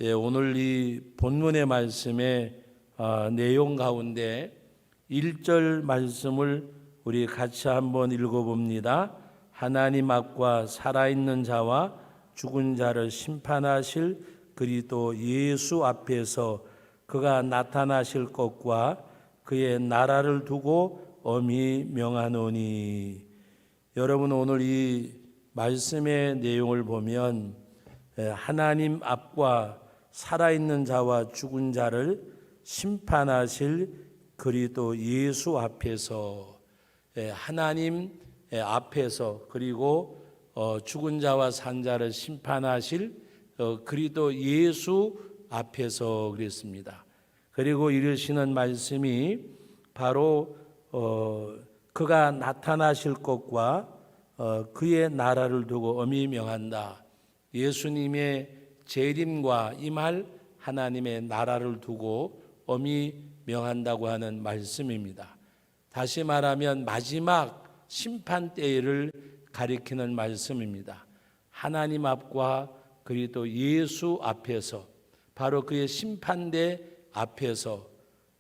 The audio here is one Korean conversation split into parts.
오늘 이 본문의 말씀의 내용 가운데 1절 말씀을 우리 같이 한번 읽어봅니다. 하나님 앞과 살아있는 자와 죽은 자를 심판하실 그리스도 예수 앞에서 그가 나타나실 것과 그의 나라를 두고 엄히 명하노니. 여러분, 오늘 이 말씀의 내용을 보면 하나님 앞과 살아있는 자와 죽은 자를 심판하실 그리스도 예수 앞에서, 하나님 앞에서, 그리고 죽은 자와 산 자를 심판하실 그리스도 예수 앞에서 그랬습니다. 그리고 이르시는 말씀이 바로 그가 나타나실 것과 그의 나라를 두고 엄히 명한다. 예수님의 재림과 임할 하나님의 나라를 두고 엄히 명한다고 하는 말씀입니다. 다시 말하면 마지막 심판 때를 가리키는 말씀입니다. 하나님 앞과 그리스도 예수 앞에서, 바로 그의 심판대 앞에서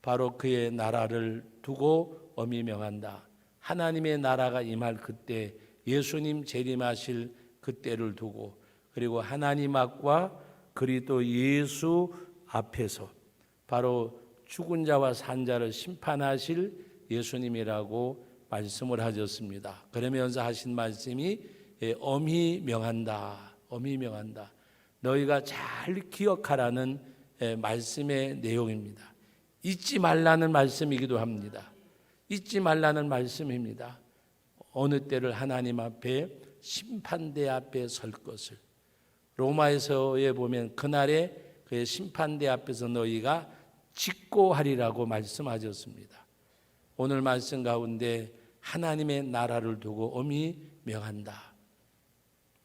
바로 그의 나라를 두고 엄히 명한다. 하나님의 나라가 임할 그때, 예수님 재림하실 그때를 두고, 그리고 하나님 앞과 그리스도 예수 앞에서 바로 죽은 자와 산 자를 심판하실 예수님이라고 말씀을 하셨습니다. 그러면서 하신 말씀이 엄히 명한다. 엄히 명한다. 너희가 잘 기억하라는 말씀의 내용입니다. 잊지 말라는 말씀이기도 합니다. 잊지 말라는 말씀입니다. 어느 때를 하나님 앞에 심판대 앞에 설 것을, 로마에서에 보면 그날에 그의 심판대 앞에서 너희가 직고하리라고 말씀하셨습니다. 오늘 말씀 가운데 하나님의 나라를 두고 엄히 명한다.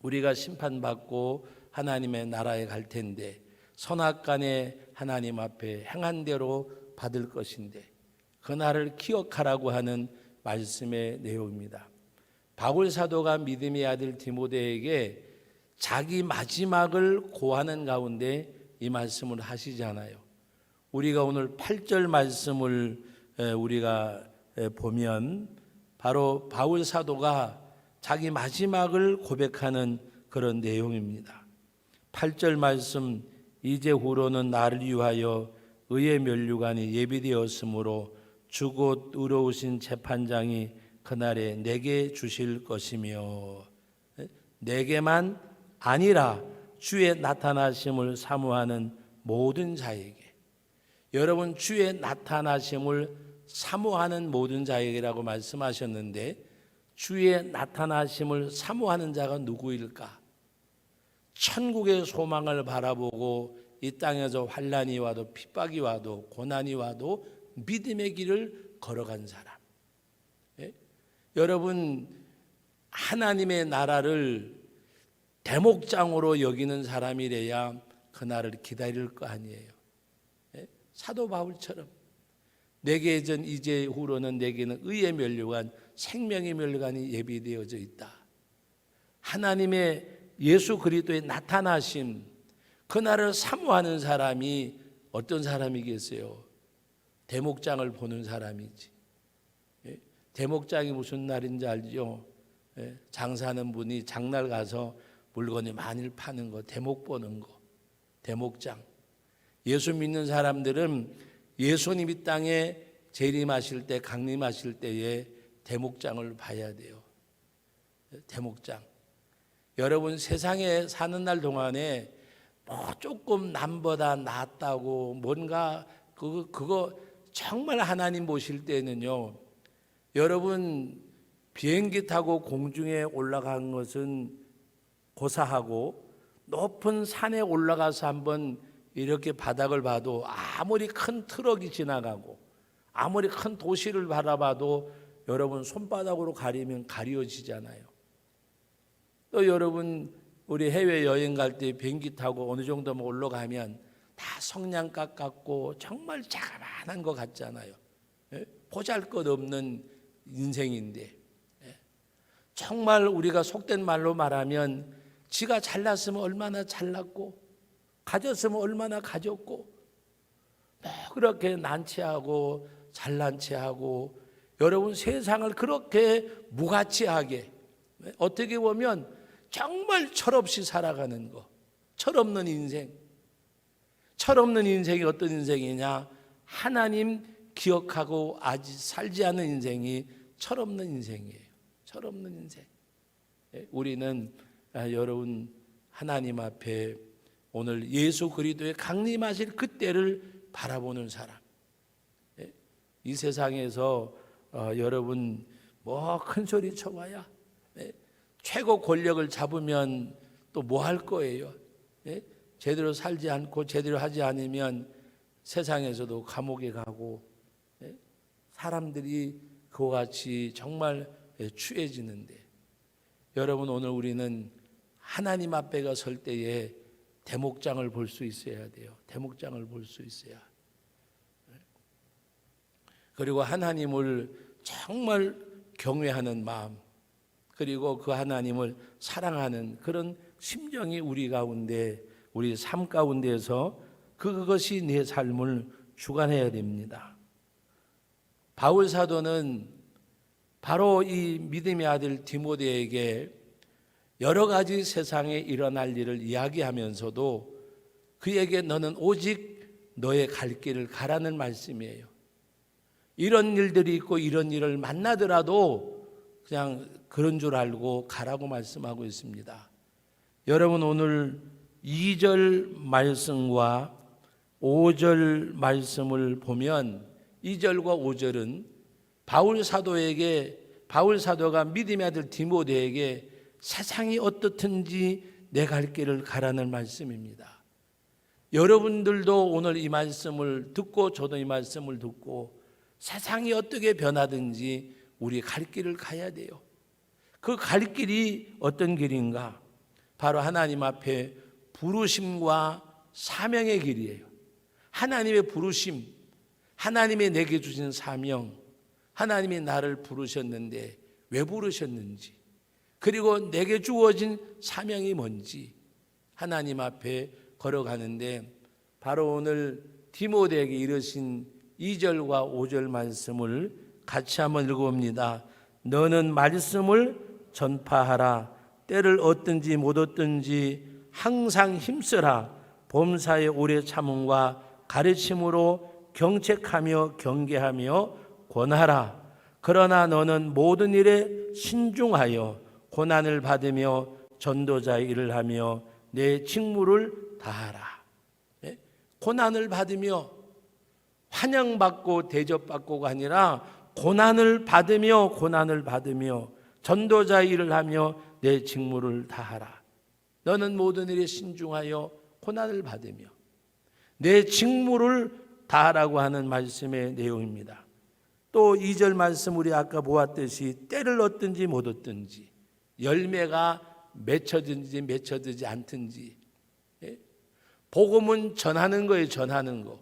우리가 심판받고 하나님의 나라에 갈 텐데 선악간에 하나님 앞에 행한 대로 받을 것인데 그날을 기억하라고 하는 말씀의 내용입니다. 바울 사도가 믿음의 아들 디모데에게 자기 마지막을 고하는 가운데 이 말씀을 하시잖아요. 우리가 오늘 8절 말씀을 우리가 보면 바로 바울 사도가 자기 마지막을 고백하는 그런 내용입니다. 8절 말씀, 이제후로는 나를 위하여 의의 면류관이 예비되었으므로 주곧 의로우신 재판장이 그날에 내게 주실 것이며, 내게만 아니라 주의 나타나심을 사모하는 모든 자에게, 여러분 주의 나타나심을 사모하는 모든 자에게라고 말씀하셨는데, 주의 나타나심을 사모하는 자가 누구일까? 천국의 소망을 바라보고 이 땅에서 환난이 와도 핍박이 와도 고난이 와도 믿음의 길을 걸어간 사람. 여러분, 하나님의 나라를 대목장으로 여기는 사람이래야 그날을 기다릴 거 아니에요. 사도 바울처럼 내게 전 이제 후로는 내게는 의의 면류관, 생명의 면류관이 예비되어져 있다. 하나님의 예수 그리스도의 나타나심, 그날을 사모하는 사람이 어떤 사람이겠어요? 대목장을 보는 사람이지. 대목장이 무슨 날인지 알죠? 장사하는 분이 장날 가서 물건이 많이 파는 거, 대목 보는 거, 대목장. 예수 믿는 사람들은 예수님이 땅에 재림하실 때, 강림하실 때에 대목장을 봐야 돼요. 대목장. 여러분, 세상에 사는 날 동안에 뭐 조금 남보다 낫다고 뭔가 그거 정말 하나님 보실 때는요, 여러분 비행기 타고 공중에 올라간 것은 고사하고 높은 산에 올라가서 한번 이렇게 바닥을 봐도 아무리 큰 트럭이 지나가고 아무리 큰 도시를 바라봐도 여러분 손바닥으로 가리면 가려지잖아요. 또 여러분 우리 해외여행 갈 때 비행기 타고 어느 정도만 올라가면 다 성냥갑 같고 정말 자그마한 것 같잖아요. 보잘것없는 인생인데, 정말 우리가 속된 말로 말하면 지가 잘났으면 얼마나 잘났고 가졌으면 얼마나 가졌고, 그렇게 난처하고 잘난 체하고, 여러분 세상을 그렇게 무가치하게, 어떻게 보면 정말 철없이 살아가는 거, 철없는 인생. 철없는 인생이 어떤 인생이냐? 하나님 기억하고 아직 살지 않는 인생이 철없는 인생이에요. 철없는 인생. 우리는 여러분 하나님 앞에 오늘 예수 그리스도의 강림하실 그때를 바라보는 사람. 이 세상에서 여러분 뭐 큰 소리 쳐봐야 최고 권력을 잡으면 또 뭐 할 거예요? 제대로 살지 않고 제대로 하지 않으면 세상에서도 감옥에 가고, 사람들이 그와 같이 정말 추해지는데, 여러분 오늘 우리는 하나님 앞에 설 때에 대목장을 볼 수 있어야 돼요. 대목장을 볼 수 있어야. 그리고 하나님을 정말 경외하는 마음, 그리고 그 하나님을 사랑하는 그런 심정이 우리 가운데, 우리 삶 가운데에서 그것이 내 삶을 주관해야 됩니다. 바울 사도는 바로 이 믿음의 아들 디모데에게 여러 가지 세상에 일어날 일을 이야기하면서도 그에게 너는 오직 너의 갈 길을 가라는 말씀이에요. 이런 일들이 있고 이런 일을 만나더라도 그냥 그런 줄 알고 가라고 말씀하고 있습니다. 여러분 오늘 2절 말씀과 5절 말씀을 보면 2절과 5절은 바울 사도가 믿음의 아들 디모데에게 세상이 어떻든지 내 갈 길을 가라는 말씀입니다. 여러분들도 오늘 이 말씀을 듣고 저도 이 말씀을 듣고 세상이 어떻게 변하든지 우리 갈 길을 가야 돼요. 그 갈 길이 어떤 길인가? 바로 하나님 앞에 부르심과 사명의 길이에요. 하나님의 부르심, 하나님이 내게 주신 사명, 하나님이 나를 부르셨는데 왜 부르셨는지, 그리고 내게 주어진 사명이 뭔지 하나님 앞에 걸어가는데, 바로 오늘 디모데에게 이르신 2절과 5절 말씀을 같이 한번 읽어봅니다. 너는 말씀을 전파하라. 때를 얻든지 못 얻든지 항상 힘쓰라. 범사에 오래 참음과 가르침으로 경책하며 경계하며 권하라. 그러나 너는 모든 일에 신중하여 고난을 받으며 전도자의 일을 하며 내 직무를 다하라. 고난을 받으며, 환영받고 대접받고가 아니라 고난을 받으며 전도자의 일을 하며 내 직무를 다하라. 너는 모든 일에 신중하여 고난을 받으며 내 직무를 다하라고 하는 말씀의 내용입니다. 또 2절 말씀 우리 아까 보았듯이 때를 얻든지 못 얻든지, 열매가 맺혀든지 맺혀지지 않든지, 복음은 전하는 거예요. 전하는 거.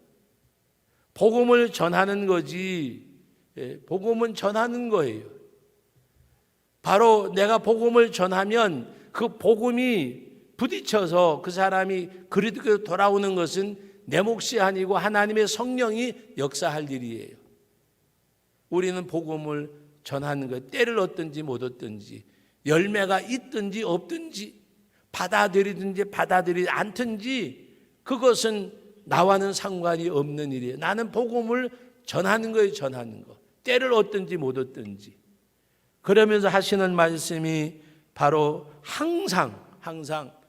복음을 전하는 거지, 복음은 전하는 거예요. 바로 내가 복음을 전하면 그 복음이 부딪혀서 그 사람이 그리스도로 돌아오는 것은 내 몫이 아니고 하나님의 성령이 역사할 일이에요. 우리는 복음을 전하는 것, 때를 얻든지 못 얻든지, 열매가 있든지 없든지, 받아들이든지 받아들이지 않든지, 그것은 나와는 상관이 없는 일이에요. 나는 복음을 전하는 거예요. 전하는 거. 때를 얻든지 못 얻든지. 그러면서 하시는 말씀이 바로 항상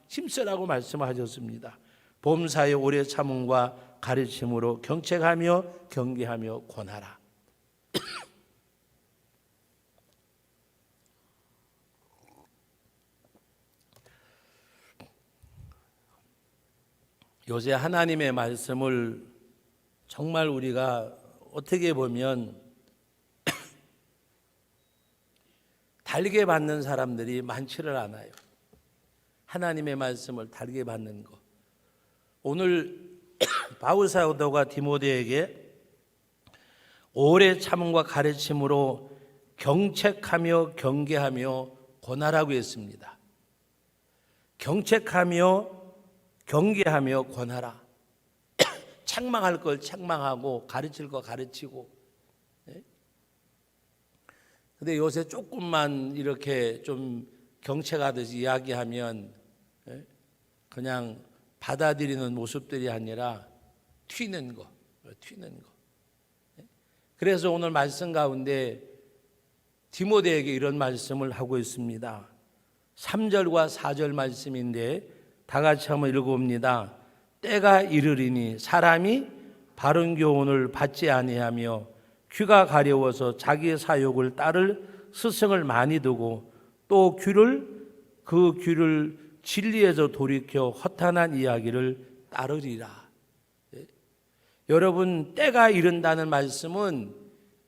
힘쓰라고 말씀하셨습니다. 범사에 오래 참음과 가르침으로 경책하며 경계하며 권하라. 요새 하나님의 말씀을 정말 우리가 어떻게 보면 달게 받는 사람들이 많지를 않아요. 하나님의 말씀을 달게 받는 것. 오늘 바울 사도가 디모데에게 오래 참음과 가르침으로 경책하며 경계하며 권하라고 했습니다. 경책하며 경계하며 권하라. 책망할 걸 책망하고 가르칠 거 가르치고. 근데 요새 조금만 이렇게 좀 경책하듯이 이야기하면 그냥 받아들이는 모습들이 아니라 튀는 거. 그래서 오늘 말씀 가운데 디모데에게 이런 말씀을 하고 있습니다. 3절과 4절 말씀인데 다 같이 한번 읽어봅니다. 때가 이르리니 사람이 바른 교훈을 받지 아니하며 귀가 가려워서 자기의 사욕을 따를 스승을 많이 두고 또 그 귀를 진리에서 돌이켜 허탄한 이야기를 따르리라. 여러분, 때가 이른다는 말씀은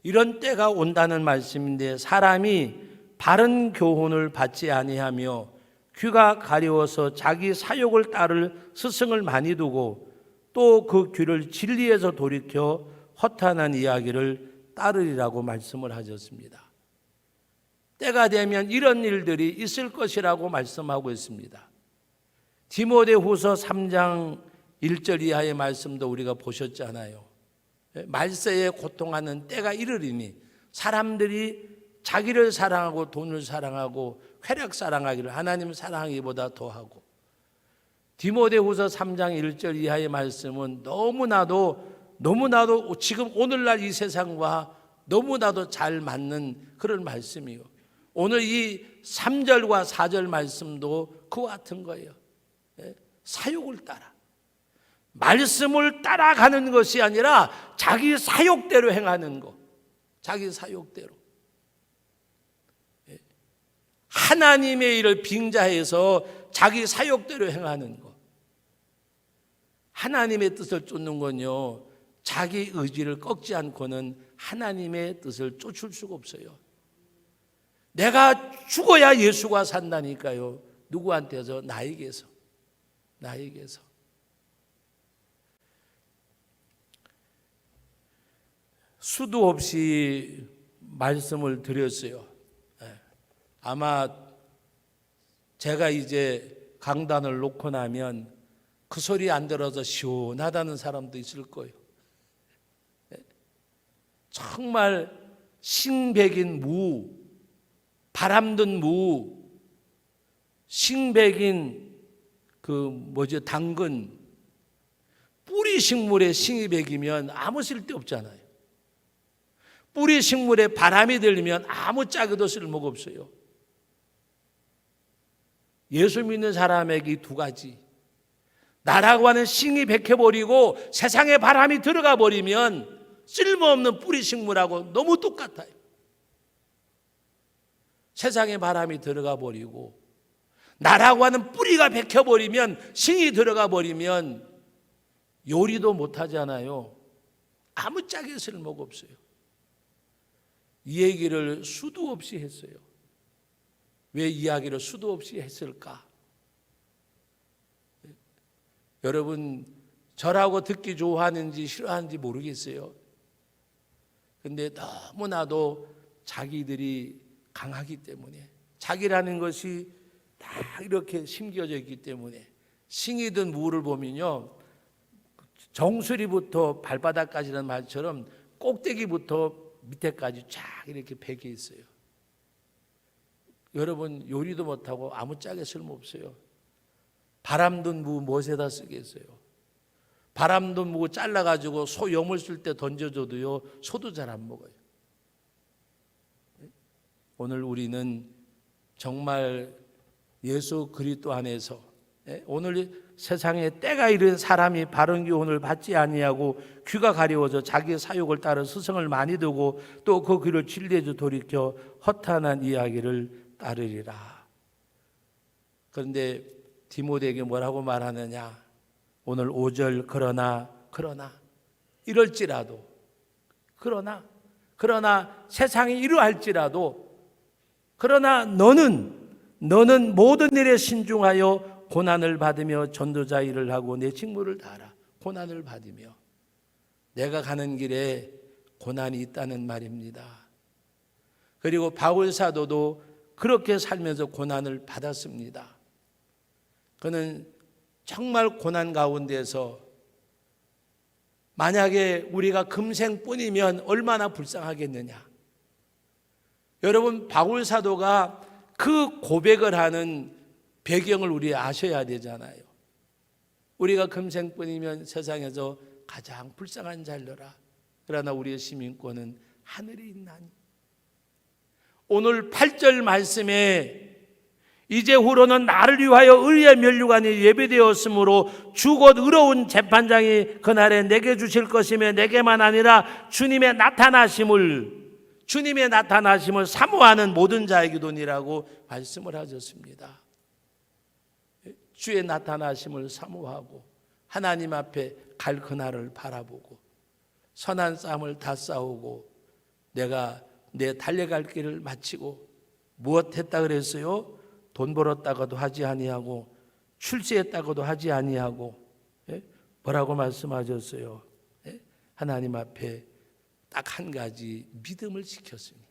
이런 때가 온다는 말씀인데 사람이 바른 교훈을 받지 아니하며 귀가 가려워서 자기 사욕을 따를 스승을 많이 두고 또 그 귀를 진리에서 돌이켜 허탄한 이야기를 따르리라고 말씀을 하셨습니다. 때가 되면 이런 일들이 있을 것이라고 말씀하고 있습니다. 디모데후서 3장 1절 이하의 말씀도 우리가 보셨잖아요. 말세에 고통하는 때가 이르리니 사람들이 자기를 사랑하고 돈을 사랑하고 쾌락 사랑하기를 하나님 사랑하기보다 더하고, 디모데후서 3장 1절 이하의 말씀은 너무나도 지금 오늘날 이 세상과 너무나도 잘 맞는 그런 말씀이요. 오늘 이 3절과 4절 말씀도 그와 같은 거예요. 사욕을 따라. 말씀을 따라가는 것이 아니라 자기 사욕대로 행하는 거. 자기 사욕대로. 하나님의 일을 빙자해서 자기 사욕대로 행하는 거. 하나님의 뜻을 쫓는 건요, 자기 의지를 꺾지 않고는 하나님의 뜻을 쫓을 수가 없어요. 내가 죽어야 예수가 산다니까요. 누구한테서? 나에게서. 수도 없이 말씀을 드렸어요. 아마 제가 이제 강단을 놓고 나면 그 소리 안 들어서 시원하다는 사람도 있을 거예요. 정말 싱백인 무, 바람든 무, 싱백인 당근, 뿌리 식물에 싱이 백이면 아무 쓸데없잖아요. 뿌리 식물에 바람이 들리면 아무 짝에도 쓸모가 없어요. 예수 믿는 사람에게 이 두 가지, 나라고 하는 싱이 백해버리고 세상에 바람이 들어가 버리면 쓸모없는 뿌리 식물하고 너무 똑같아요. 세상에 바람이 들어가 버리고 나라고 하는 뿌리가 백혀버리면, 싱이 들어가 버리면 요리도 못하잖아요. 아무 짝에 쓸모가 없어요. 이 얘기를 수도 없이 했어요. 왜 이야기를 수도 없이 했을까? 여러분, 저라고 듣기 좋아하는지 싫어하는지 모르겠어요. 근데 너무나도 자기들이 강하기 때문에, 자기라는 것이 다 이렇게 심겨져 있기 때문에, 싱이 든 무를 보면요, 정수리부터 발바닥까지라는 말처럼 꼭대기부터 밑에까지 쫙 이렇게 베개 있어요. 여러분, 요리도 못하고 아무 짝에 쓸모없어요. 바람든 무 무엇에다 쓰겠어요? 바람든 무 잘라가지고 소 염을 쓸 때 던져줘도요, 소도 잘 안 먹어요. 오늘 우리는 정말 예수 그리스도 안에서, 오늘 세상에 때가 이른 사람이 바른 교훈을 받지 아니하고 귀가 가려워져 자기의 사욕을 따라 스승을 많이 두고 또 그 귀를 진리에서 돌이켜 허탄한 이야기를 따르리라. 그런데 디모데에게 뭐라고 말하느냐? 오늘 5절 그러나 이럴지라도, 그러나 세상이 이러할지라도, 그러나 너는 모든 일에 신중하여 고난을 받으며 전도자 일을 하고 내 직무를 다하라. 고난을 받으며. 내가 가는 길에 고난이 있다는 말입니다. 그리고 바울 사도도 그렇게 살면서 고난을 받았습니다. 그는 정말 고난 가운데서 만약에 우리가 금생뿐이면 얼마나 불쌍하겠느냐. 여러분, 바울 사도가 그 고백을 하는 배경을 우리 아셔야 되잖아요. 우리가 금생뿐이면 세상에서 가장 불쌍한 자일러라. 그러나 우리의 시민권은 하늘에 있나니. 오늘 8절 말씀에 이제후로는 나를 위하여 의의 면류관이 예비되었으므로 주 곧 의로운 재판장이 그날에 내게 주실 것이며 내게만 아니라 주님의 나타나심을 사모하는 모든 자에게도니라고 말씀을 하셨습니다. 주의 나타나심을 사모하고 하나님 앞에 갈 그날을 바라보고 선한 싸움을 다 싸우고 내가 내 달려갈 길을 마치고 무엇 했다 그랬어요? 돈 벌었다고도 하지 아니하고 출세했다고도 하지 아니하고 뭐라고 말씀하셨어요? 하나님 앞에 딱 한 가지 믿음을 지켰으니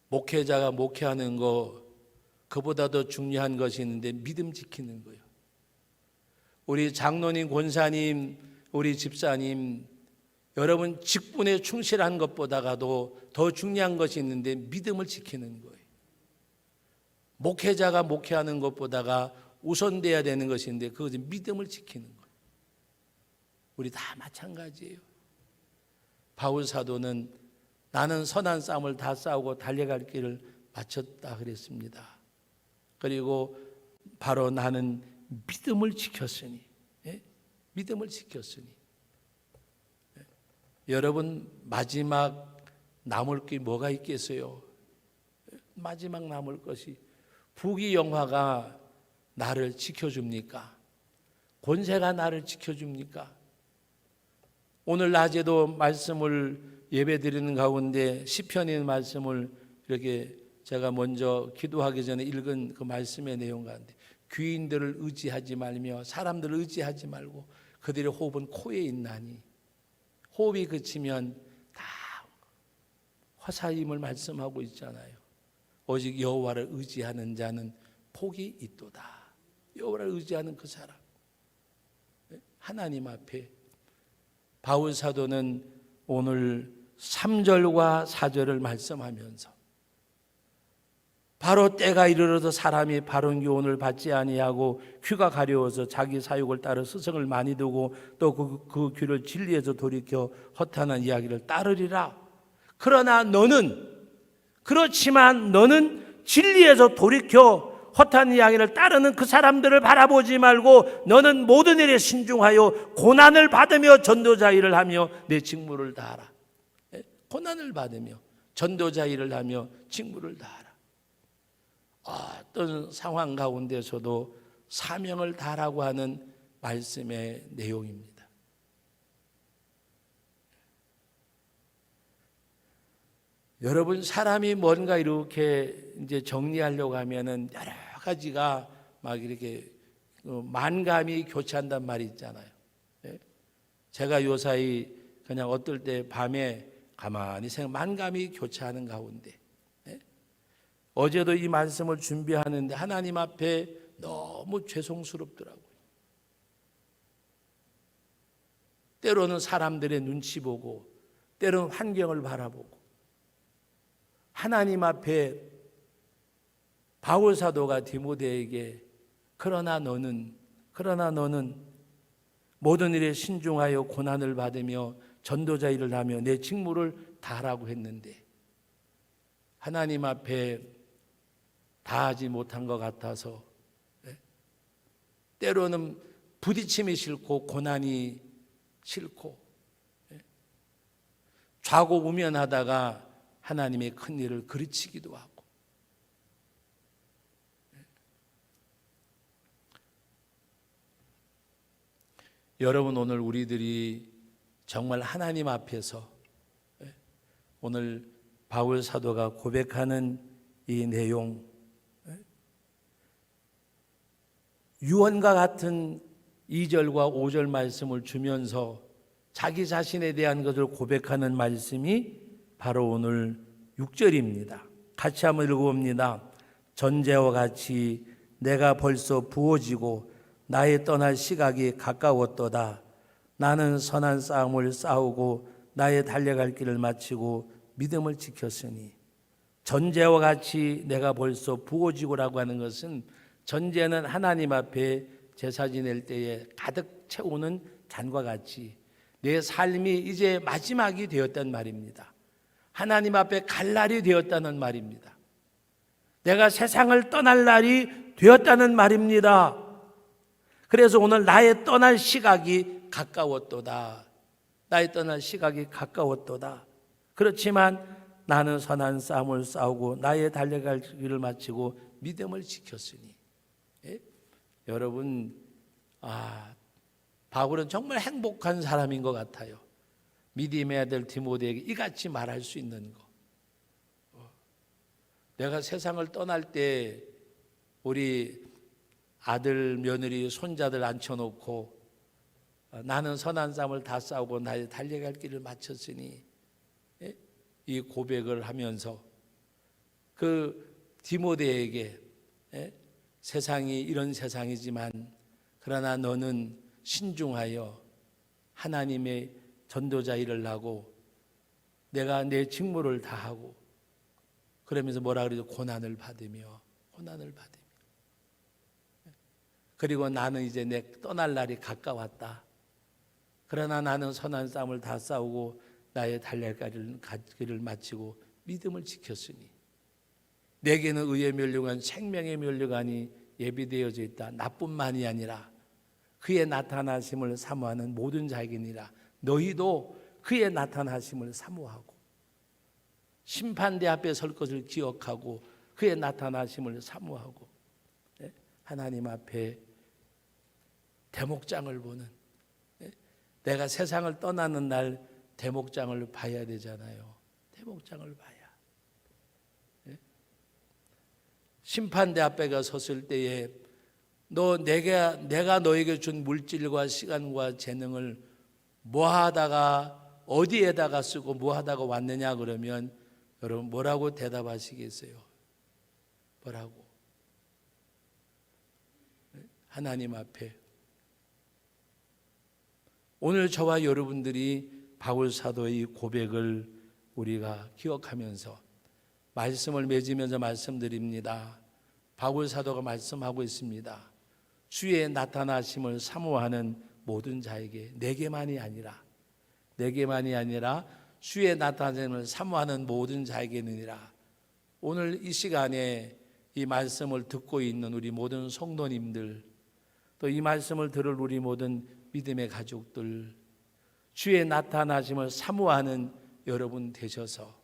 목회자가 목회하는 거 그보다 더 중요한 것이 있는데 믿음 지키는 거예요. 우리 장로님, 권사님, 우리 집사님, 여러분 직분에 충실한 것보다도 더 중요한 것이 있는데 믿음을 지키는 거예요. 목회자가 목회하는 것보다가 우선돼야 되는 것이 있는데 그것은 믿음을 지키는 거예요. 우리 다 마찬가지예요. 바울 사도는 나는 선한 싸움을 다 싸우고 달려갈 길을 마쳤다 그랬습니다. 그리고 바로 나는 믿음을 지켰으니, 믿음을 지켰으니. 여러분 마지막 남을 게 뭐가 있겠어요? 마지막 남을 것이 부귀영화가 나를 지켜줍니까? 권세가 나를 지켜줍니까? 오늘 낮에도 말씀을 예배드리는 가운데 시편의 말씀을 이렇게 제가 먼저 기도하기 전에 읽은 그 말씀의 내용 가운데 귀인들을 의지하지 말며 사람들을 의지하지 말고 그들의 호흡은 코에 있나니 호흡이 그치면 다 화사임을 말씀하고 있잖아요. 오직 여호와를 의지하는 자는 복이 있도다. 여호와를 의지하는 그 사람, 하나님 앞에. 바울 사도는 오늘 3절과 4절을 말씀하면서 바로 때가 이르러도 사람이 바른 교훈을 받지 아니하고 귀가 가려워서 자기 사욕을 따라 스승을 많이 두고 또 그 귀를 진리에서 돌이켜 허탄한 이야기를 따르리라. 그렇지만 너는 진리에서 돌이켜 허탄 이야기를 따르는 그 사람들을 바라보지 말고 너는 모든 일에 신중하여 고난을 받으며 전도자 일을 하며 내 직무를 다하라. 고난을 받으며 전도자 일을 하며 직무를 다하라. 어떤 상황 가운데서도 사명을 다하라고 하는 말씀의 내용입니다. 여러분, 사람이 뭔가 이렇게 이제 정리하려고 하면은 여러 가지가 막 이렇게 만감이 교차한단 말이 있잖아요. 제가 요사이 그냥 어떨 때 밤에 가만히 만감이 교차하는 가운데 어제도 이 말씀을 준비하는데 하나님 앞에 너무 죄송스럽더라고요. 때로는 사람들의 눈치 보고 때로는 환경을 바라보고 하나님 앞에 바울 사도가 디모데에게 그러나 너는 모든 일에 신중하여 고난을 받으며 전도자 일을 하며 내 직무를 다하라고 했는데 하나님 앞에 다하지 못한 것 같아서 때로는 부딪힘이 싫고 고난이 싫고 좌고우면하다가 하나님의 큰 일을 그르치기도 하고 여러분, 오늘 우리들이 정말 하나님 앞에서 오늘 바울 사도가 고백하는 이 내용, 유언과 같은 2절과 5절 말씀을 주면서 자기 자신에 대한 것을 고백하는 말씀이 바로 오늘 6절입니다. 같이 한번 읽어봅니다. 전제와 같이 내가 벌써 부어지고 나의 떠날 시각이 가까웠도다. 나는 선한 싸움을 싸우고 나의 달려갈 길을 마치고 믿음을 지켰으니. 전제와 같이 내가 벌써 부어지고라고 하는 것은, 전제는 하나님 앞에 제사 지낼 때에 가득 채우는 잔과 같이 내 삶이 이제 마지막이 되었단 말입니다. 하나님 앞에 갈 날이 되었다는 말입니다. 내가 세상을 떠날 날이 되었다는 말입니다. 그래서 오늘 나의 떠날 시각이 가까웠도다. 나의 떠날 시각이 가까웠도다. 그렇지만 나는 선한 싸움을 싸우고 나의 달려갈 길을 마치고 믿음을 지켰으니. 예? 여러분, 바울은 정말 행복한 사람인 것 같아요. 믿음의 아들 디모데에게 이같이 말할 수 있는 거. 내가 세상을 떠날 때 우리 아들, 며느리, 손자들 앉혀놓고 나는 선한 싸움을 다 싸우고 나의 달려갈 길을 마쳤으니, 이 고백을 하면서 그 디모데에게, 세상이 이런 세상이지만 그러나 너는 신중하여 하나님의 전도자 일을 하고 내가 내 직무를 다하고, 그러면서 뭐라 그러죠? 고난을 받으며. 그리고 나는 이제 내 떠날 날이 가까웠다. 그러나 나는 선한 싸움을 다 싸우고 나의 달려갈 길을 마치고 믿음을 지켰으니 내게는 의의 면류관, 생명의 면류관이 예비되어져 있다. 나뿐만이 아니라 그의 나타나심을 사모하는 모든 자에게니라. 너희도 그의 나타나심을 사모하고 심판대 앞에 설 것을 기억하고 그의 나타나심을 사모하고, 하나님 앞에 대목장을 보는, 내가 세상을 떠나는 날 대목장을 봐야 되잖아요. 대목장을 봐야. 심판대 앞에 섰을 때에 내가 너에게 준 물질과 시간과 재능을 뭐 하다가 어디에다가 쓰고 뭐 하다가 왔느냐 그러면 여러분 뭐라고 대답하시겠어요? 뭐라고? 하나님 앞에. 오늘 저와 여러분들이 바울 사도의 이 고백을 우리가 기억하면서 말씀을 맺으면서 말씀드립니다. 바울 사도가 말씀하고 있습니다. 주의 나타나심을 사모하는 모든 자에게, 내게만이 아니라 주의 나타나심을 사모하는 모든 자에게는이라. 오늘 이 시간에 이 말씀을 듣고 있는 우리 모든 성도님들, 또 이 말씀을 들을 우리 모든 믿음의 가족들, 주의 나타나심을 사모하는 여러분 되셔서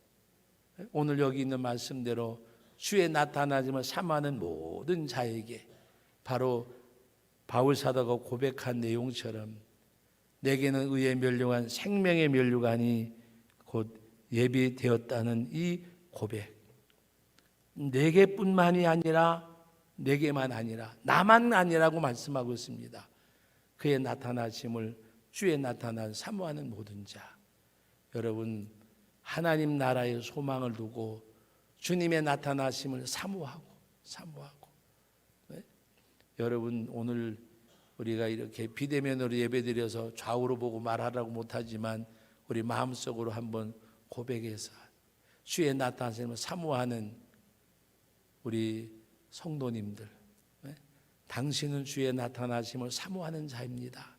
오늘 여기 있는 말씀대로 주의 나타나심을 사모하는 모든 자에게 바로 바울 사도가 고백한 내용처럼 내게는 의의 면류관, 생명의 면류관이 곧 예비되었다는 이 고백, 내게뿐만이 아니라 내게만 아니라 나만 아니라고 말씀하고 있습니다. 그의 나타나심을, 주의 나타난 사모하는 모든 자, 여러분 하나님 나라의 소망을 두고 주님의 나타나심을 사모하고 여러분 오늘 우리가 이렇게 비대면으로 예배드려서 좌우로 보고 말하라고 못하지만 우리 마음속으로 한번 고백해서 주의 나타나심을 사모하는 우리 성도님들, 당신은 주의 나타나심을 사모하는 자입니다.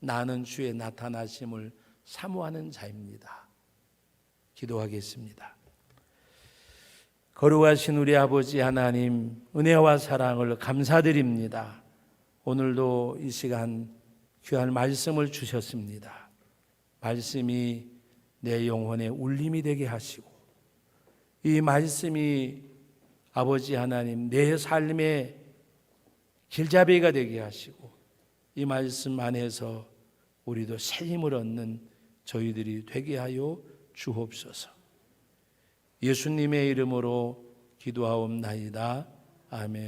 나는 주의 나타나심을 사모하는 자입니다. 기도하겠습니다. 거룩하신 우리 아버지 하나님, 은혜와 사랑을 감사드립니다. 오늘도 이 시간 귀한 말씀을 주셨습니다. 말씀이 내 영혼의 울림이 되게 하시고 이 말씀이 아버지 하나님 내 삶의 길잡이가 되게 하시고 이 말씀 안에서 우리도 새 힘을 얻는 저희들이 되게 하여 주옵소서. 예수님의 이름으로 기도하옵나이다. 아멘.